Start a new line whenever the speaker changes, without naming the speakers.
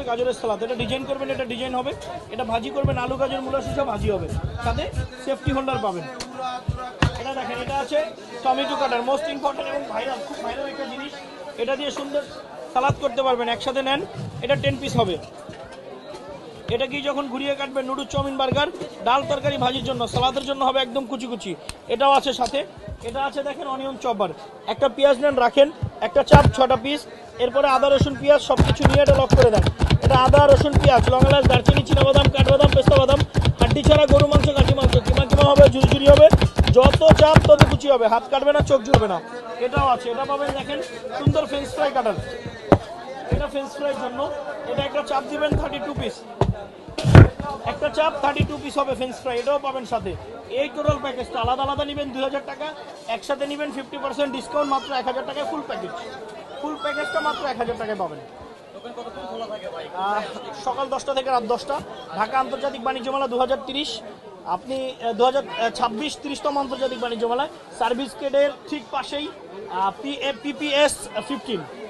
গাজরের সালাদ। এটা ডিজাইন করবেন, এটা ডিজাইন হবে, এটা ভাজি করবেন, আলু গাজর মূলা শসা ভাজি হবে, সাথে সেফটি হোল্ডার পাবেন। এটা দেখেন, এটা আছে টমেটো কাটার, মোস্ট ইম্পর্টেন্ট এবং ভাইরাল, খুব ভাইরাল একটা জিনিস। এটা দিয়ে সুন্দর সালাদ করতে পারবেন, একসাথে নেন। এটা 10 পিস হবে। এটা কি যখন ঘুরিয়ে কাটবেন, নুডলস চাউমিন বার্গার ডাল তরকারি ভাজির জন্য, সালাদের জন্য হবে একদম কুচি কুচি। এটাও আছে সাথে। এটা আছে দেখেন অনিয়ন চপার। একটা পেঁয়াজ নেন, রাখেন, একটা চাপ 6টা পিস, এরপরে আদা রসুন পেঁয়াজ সব কিছু নিয়ে এটা লক করে দেন। এটা আদা রসুন পেঁয়াজ, লং এলাচ, দারচিনি, চীনাবাদাম, কাঠবাদাম, পেস্তা বাদাম, হাড্ডি ছাড়া গরু মাংস, কাঠি মাংস, কিমা কিমা হবে, ঝুরি ঝুরি হবে, যত চাপ তত কুচি হবে, হাত কাটবে না, চোখ জ্বলবে না। এটাও আছে। এটা পাবেন দেখেন সুন্দর ফ্রেঞ্চ ফ্রাই কাটার, এটা ফ্রেঞ্চ ফ্রাইয়ের জন্য। এটা একটা চাপ দিবেন 32 পিস, একটা চাপ 32 পিস হবে ফ্রেঞ্চ ফ্রাই, এটাও পাবেন সাথে। এই টোটাল প্যাকেজটা আলাদা আলাদা নেবেন 2000 টাকা, একসাথে নেবেন 50% ডিসকাউন্ট, মাত্র 1000 টাকায় ফুল প্যাকেজ। ফুল প্যাকেজটা মাত্র 1000 টাকায় পাবেন। সকাল 10টা থেকে রাত 10টা। ঢাকা আন্তর্জাতিক বাণিজ্য মেলা 2030, আপনি 2026 30তম আন্তর্জাতিক বাণিজ্য মেলায় সার্ভিস গেটের ঠিক পাশেই PPS 15।